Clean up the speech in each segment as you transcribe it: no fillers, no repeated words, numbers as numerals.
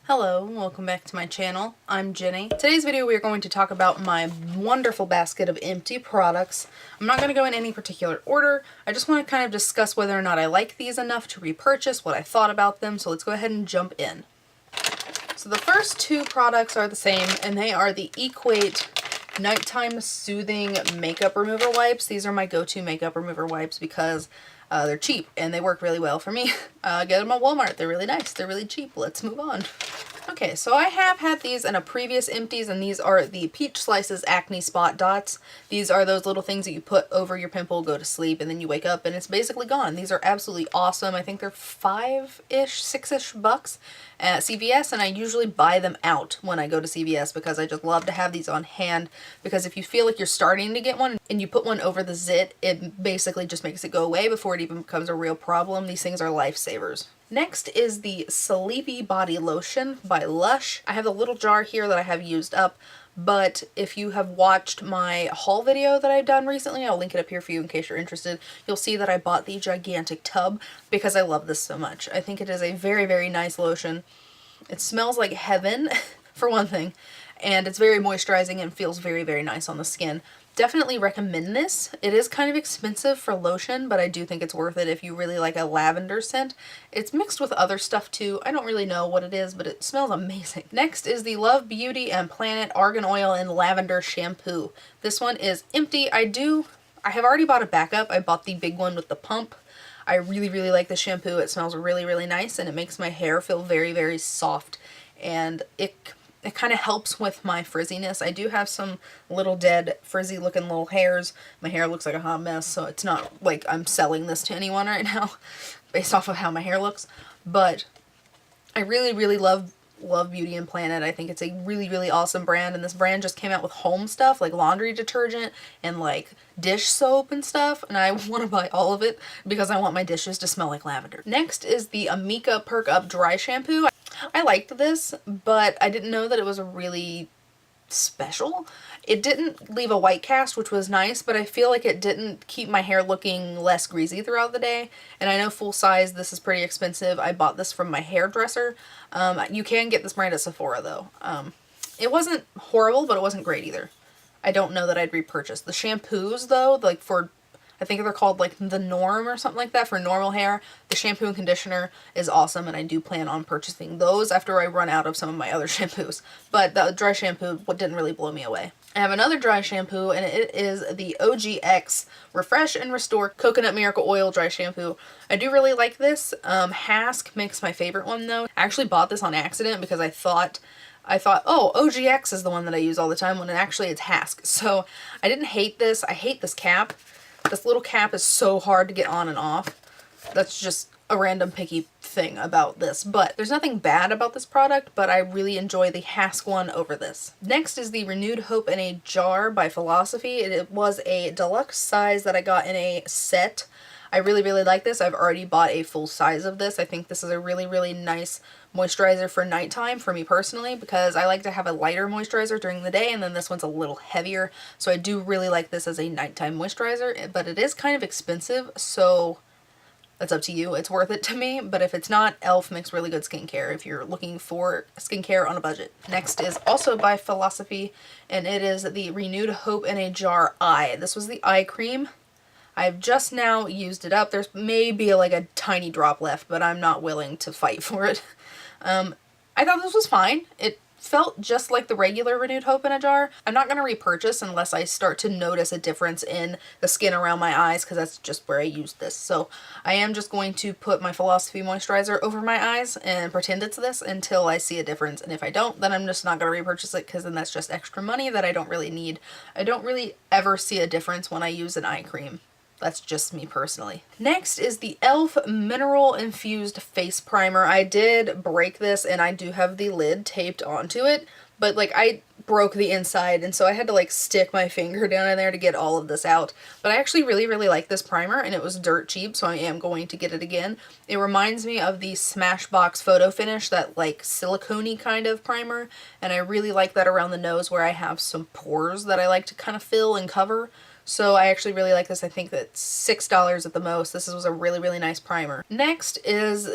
Hello and welcome back to my channel. I'm Jenny. Today's video we are going to talk about my wonderful basket of empty products. I'm not going to go in any particular order. I just want to kind of discuss whether or not I like these enough to repurchase, what I thought about them, so let's go ahead and jump in. So the first two products are the same, and they are the Equate Nighttime Soothing Makeup Remover Wipes. These are my go-to makeup remover wipes because they're cheap and they work really well for me. Get them at Walmart. They're really nice. They're really cheap. Let's move on. Okay, so I have had these in a previous Empties, and these are the Peach Slices Acne Spot Dots. These are those little things that you put over your pimple, go to sleep, and then you wake up and it's basically gone. These are absolutely awesome. I think they're $5-ish, $6-ish bucks at CVS, and I usually buy them out when I go to CVS because I just love to have these on hand, because if you feel like you're starting to get one and you put one over the zit, it basically just makes it go away before it even becomes a real problem. These things are lifesavers. Next is the Sleepy Body Lotion by Lush. I have a little jar here that I have used up, but if you have watched my haul video that I've done recently, I'll link it up here for you in case you're interested, you'll see that I bought the gigantic tub because I love this so much. I think it is a very, very nice lotion. It smells like heaven, for one thing, and it's very moisturizing and feels very, very nice on the skin. Definitely recommend this. It is kind of expensive for lotion, but I do think it's worth it if you really like a lavender scent. It's mixed with other stuff too. I don't really know what it is, but it smells amazing. Next is the Love Beauty and Planet Argan Oil and Lavender Shampoo. This one is empty. I have already bought a backup. I bought the big one with the pump. I really, really like the shampoo. It smells really, really nice, and it makes my hair feel very, very soft, and it kind of helps with my frizziness. I do have some little dead frizzy looking little hairs. My hair looks like a hot mess, so it's not like I'm selling this to anyone right now based off of how my hair looks. But I really, really love Beauty and Planet. I think it's a really, really awesome brand, and this brand just came out with home stuff like laundry detergent and like dish soap and stuff, and I want to buy all of it because I want my dishes to smell like lavender. Next is the Amika Perk Up Dry Shampoo. I liked this, but I didn't know that it was really special. It didn't leave a white cast, which was nice, but I feel like it didn't keep my hair looking less greasy throughout the day. And I know full size, this is pretty expensive. I bought this from my hairdresser. You can get this brand at Sephora though. It wasn't horrible, but it wasn't great either. I don't know that I'd repurchase. The shampoos though, like for, I think they're called like the Norm or something like that for normal hair. The shampoo and conditioner is awesome, and I do plan on purchasing those after I run out of some of my other shampoos. But the dry shampoo didn't really blow me away. I have another dry shampoo, and it is the OGX Refresh and Restore Coconut Miracle Oil Dry Shampoo. I do really like this. Hask makes my favorite one though. I actually bought this on accident because I thought, oh, OGX is the one that I use all the time, when actually it's Hask. So I didn't hate this. I hate this cap. This little cap is so hard to get on and off. That's just a random picky thing about this, but there's nothing bad about this product, but I really enjoy the Hask one over this. Next is the Renewed Hope in a Jar by Philosophy. It was a deluxe size that I got in a set. I really, really like this. I've already bought a full size of this. I think this is a really, really nice moisturizer for nighttime for me personally, because I like to have a lighter moisturizer during the day, and then this one's a little heavier. So I do really like this as a nighttime moisturizer, but it is kind of expensive, so that's up to you. It's worth it to me, but if it's not, e.l.f. makes really good skincare if you're looking for skincare on a budget. Next is also by Philosophy, and it is the Renewed Hope in a Jar Eye. This was the eye cream. I've just now used it up. There's maybe like a tiny drop left, but I'm not willing to fight for it. I thought this was fine. It felt just like the regular Renewed Hope in a Jar. I'm not going to repurchase unless I start to notice a difference in the skin around my eyes, because that's just where I used this. So I am just going to put my Philosophy moisturizer over my eyes and pretend it's this until I see a difference. And if I don't, then I'm just not going to repurchase it, because then that's just extra money that I don't really need. I don't really ever see a difference when I use an eye cream. That's just me personally. Next is the e.l.f. Mineral Infused Face Primer. I did break this, and I do have the lid taped onto it, but like I broke the inside, and so I had to like stick my finger down in there to get all of this out. But I actually really, really like this primer, and it was dirt cheap, so I am going to get it again. It reminds me of the Smashbox Photo Finish, that like silicone-y kind of primer, and I really like that around the nose where I have some pores that I like to kind of fill and cover. So I actually really like this. I think that's $6 at the most. This was a really, really nice primer. Next is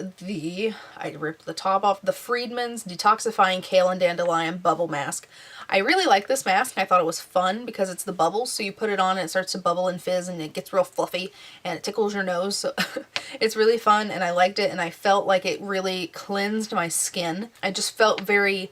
I ripped the top off, the Friedman's Detoxifying Kale and Dandelion Bubble Mask. I really like this mask. I thought it was fun because it's the bubbles, so you put it on and it starts to bubble and fizz and it gets real fluffy and it tickles your nose, so it's really fun and I liked it, and I felt like it really cleansed my skin. I just felt very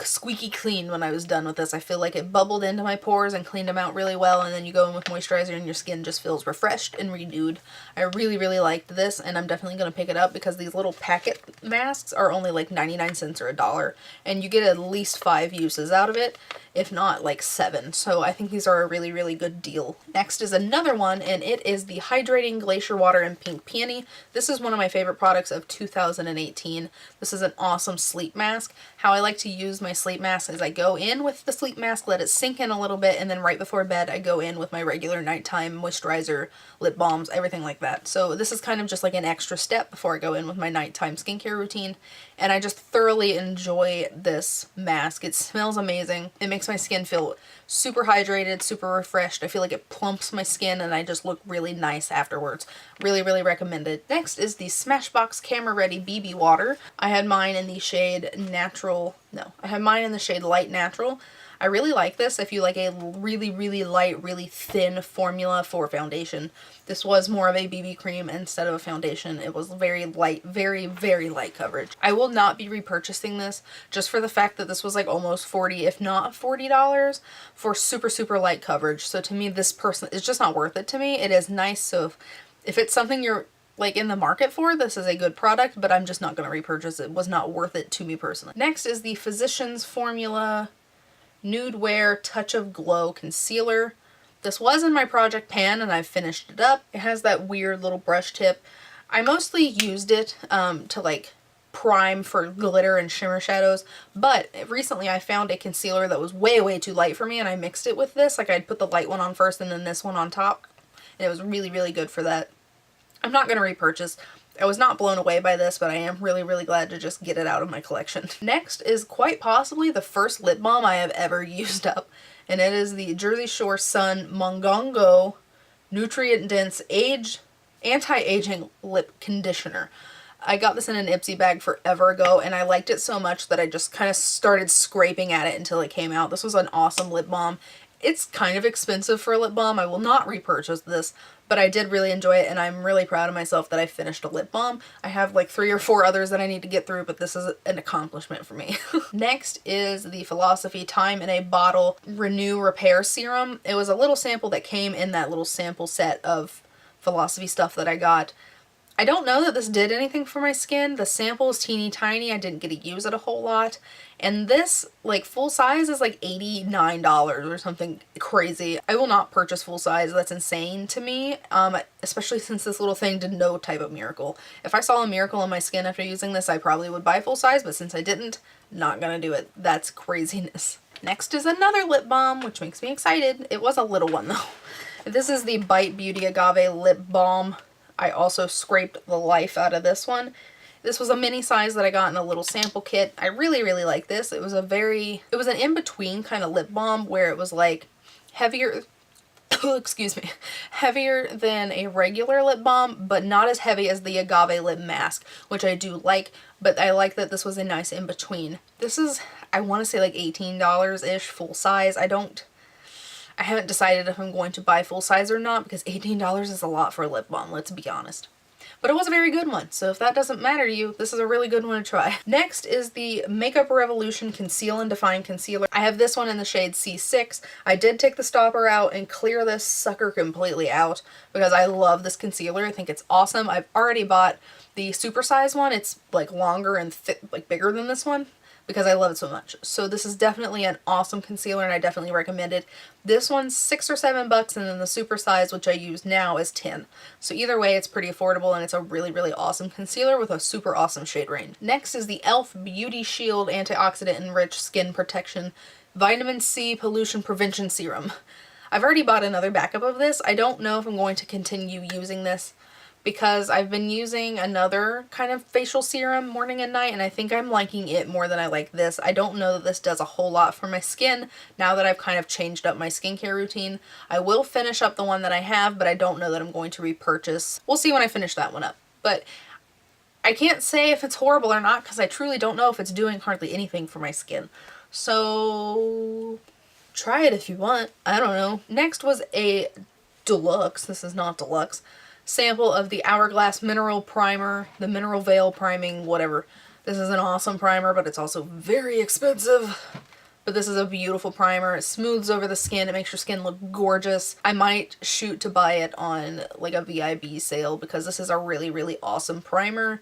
squeaky clean when I was done with this. I feel like it bubbled into my pores and cleaned them out really well, and then you go in with moisturizer and your skin just feels refreshed and renewed. I really, really liked this, and I'm definitely going to pick it up because these little packet masks are only like 99 cents or $1, and you get at least 5 uses out of it, if not like 7. So I think these are a really, really good deal. Next is another one, and it is the Hydrating Glacier Water in Pink Peony. This is one of my favorite products of 2018. This is an awesome sleep mask. How I like to use my sleep mask is I go in with the sleep mask, let it sink in a little bit, and then right before bed I go in with my regular nighttime moisturizer, lip balms, everything like that. So this is kind of just like an extra step before I go in with my nighttime skincare routine, and I just thoroughly enjoy this mask. It smells amazing. It makes my skin feel super hydrated, super refreshed. I feel like it plumps my skin and I just look really nice afterwards. Really, really recommend it. Next is the Smashbox Camera Ready BB Water. I had mine in the shade Light Natural. I really like this if you like a really, really light, really thin formula for foundation. This was more of a BB cream instead of a foundation. It was very light, very, very light coverage. I will not be repurchasing this just for the fact that this was like almost $40, if not $40 for super, super light coverage. So to me, this it's just not worth it to me. It is nice. So if it's something you're like in the market for, this is a good product, but I'm just not going to repurchase it. It was not worth it to me personally. Next is the Physicians Formula Nude Wear Touch of Glow Concealer. This was in my project pan and I've finished it up. It has that weird little brush tip. I mostly used it to like prime for glitter and shimmer shadows, but recently I found a concealer that was way, way too light for me, and I mixed it with this. Like I'd put the light one on first and then this one on top, and it was really, really good for that. I'm not going to repurchase. I was not blown away by this, but I am really, really glad to just get it out of my collection. Next is quite possibly the first lip balm I have ever used up, and it is the Jersey Shore Sun Mongongo Nutrient Dense Anti-Aging Lip Conditioner. I got this in an Ipsy bag forever ago, and I liked it so much that I just kind of started scraping at it until it came out. This was an awesome lip balm. It's kind of expensive for a lip balm. I will not repurchase this, but I did really enjoy it, and I'm really proud of myself that I finished a lip balm. I have like 3 or 4 others that I need to get through, but this is an accomplishment for me. Next is the Philosophy Time in a Bottle Renew Repair Serum. It was a little sample that came in that little sample set of Philosophy stuff that I got. I don't know that this did anything for my skin. The sample is teeny tiny. I didn't get to use it a whole lot. And this, like, full size is like $89 or something crazy. I will not purchase full size. That's insane to me, especially since this little thing did no type of miracle. If I saw a miracle in my skin after using this, I probably would buy full size, but since I didn't, not gonna do it. That's craziness. Next is another lip balm, which makes me excited. It was a little one, though. This is the Bite Beauty Agave Lip Balm. I also scraped the life out of this one. This was a mini size that I got in a little sample kit. I really, really like this. It was an in-between kind of lip balm where it was like heavier, excuse me, heavier than a regular lip balm, but not as heavy as the Agave Lip Mask, which I do like, but I like that this was a nice in-between. This is, I want to say like $18-ish full size. I haven't decided if I'm going to buy full size or not, because $18 is a lot for a lip balm, let's be honest. But it was a very good one, so if that doesn't matter to you, this is a really good one to try. Next is the Makeup Revolution Conceal and Define Concealer. I have this one in the shade C6. I did take the stopper out and clear this sucker completely out because I love this concealer. I think it's awesome. I've already bought the supersize one. It's like longer and thick, like bigger than this one, because I love it so much. So this is definitely an awesome concealer and I definitely recommend it. This one's $6 or $7 and then the super size, which I use now, is 10. So either way, it's pretty affordable and it's a really, really awesome concealer with a super awesome shade range. Next is the e.l.f. Beauty Shield Antioxidant Enriched Skin Protection Vitamin C Pollution Prevention Serum. I've already bought another backup of this. I don't know if I'm going to continue using this because I've been using another kind of facial serum morning and night, and I think I'm liking it more than I like this. I don't know that this does a whole lot for my skin now that I've kind of changed up my skincare routine. I will finish up the one that I have, but I don't know that I'm going to repurchase. We'll see when I finish that one up. But I can't say if it's horrible or not because I truly don't know if it's doing hardly anything for my skin. So try it if you want. I don't know. Next was a deluxe, this is not deluxe, sample of the Hourglass Mineral Primer, the Mineral Veil Priming, whatever. This is an awesome primer, but it's also very expensive. But this is a beautiful primer. It smooths over the skin. It makes your skin look gorgeous. I might shoot to buy it on like a VIB sale because this is a really, really awesome primer.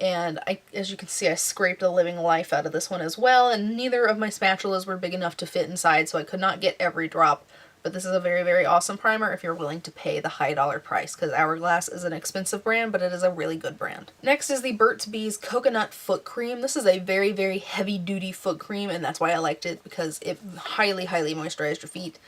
And as you can see, I scraped the living life out of this one as well, and neither of my spatulas were big enough to fit inside, so I could not get every drop. But this is a very, very awesome primer if you're willing to pay the high dollar price, because Hourglass is an expensive brand, but it is a really good brand. Next is the Burt's Bees Coconut Foot Cream. This is a very, very heavy duty foot cream, and that's why I liked it, because it highly, highly moisturized your feet.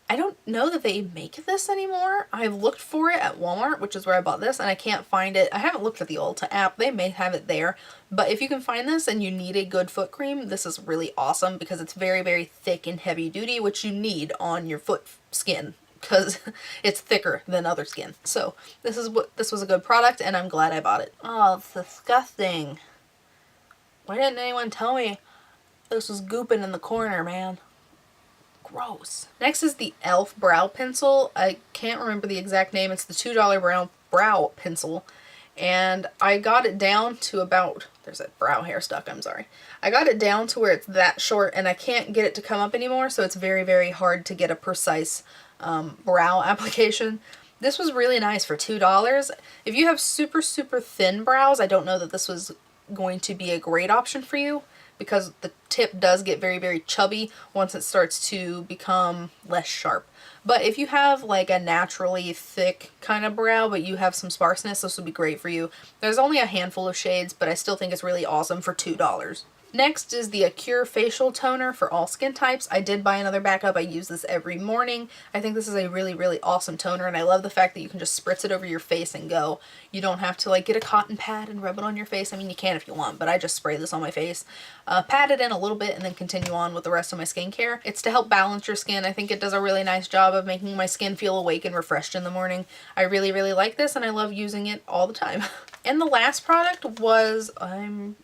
I don't know that they make this anymore. I've looked for it at Walmart, which is where I bought this, and I can't find it. I haven't looked at the Ulta app. They may have it there. But if you can find this and you need a good foot cream, this is really awesome because it's very, very thick and heavy duty, which you need on your foot skin because it's thicker than other skin. So this was a good product, and I'm glad I bought it. Oh, it's disgusting. Why didn't anyone tell me this was gooping in the corner, man? Gross. Next is the e.l.f. brow pencil. I can't remember the exact name. It's the $2 brow pencil. And I got it down to about, there's that brow hair stuck, I'm sorry. I got it down to where it's that short and I can't get it to come up anymore, so it's very, very hard to get a precise brow application. This was really nice for $2. If you have super, super thin brows, I don't know that this was going to be a great option for you, because the tip does get very, very chubby once it starts to become less sharp. But if you have like a naturally thick kind of brow, but you have some sparseness, this would be great for you. There's only a handful of shades, but I still think it's really awesome for $2. Next is the Acure Facial Toner for all skin types. I did buy another backup. I use this every morning. I think this is a really, really awesome toner, and I love the fact that you can just spritz it over your face and go. You don't have to like get a cotton pad and rub it on your face. I mean, you can if you want, but I just spray this on my face, pat it in a little bit, and then continue on with the rest of my skincare. It's to help balance your skin. I think it does a really nice job of making my skin feel awake and refreshed in the morning. I really, really like this, and I love using it all the time. And the last product was, I'm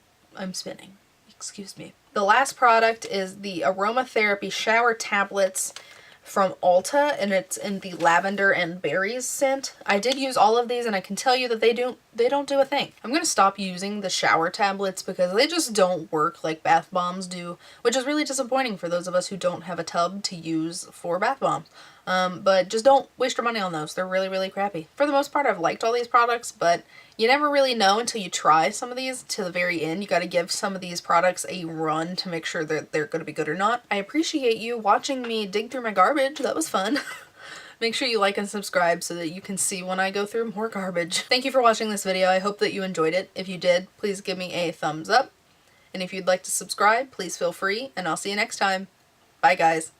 spinning. Excuse me. The last product is the Aromatherapy Shower Tablets from Ulta, and it's in the lavender and berries scent. I did use all of these, and I can tell you that they don't do a thing. I'm going to stop using the shower tablets because they just don't work like bath bombs do, which is really disappointing for those of us who don't have a tub to use for bath bombs. But just don't waste your money on those. They're really, really crappy. For the most part, I've liked all these products, but you never really know until you try some of these to the very end. You got to give some of these products a run to make sure that they're going to be good or not. I appreciate you watching me dig through my garbage. That was fun. Make sure you like and subscribe so that you can see when I go through more garbage. Thank you for watching this video. I hope that you enjoyed it. If you did, please give me a thumbs up. And if you'd like to subscribe, please feel free, and I'll see you next time. Bye, guys.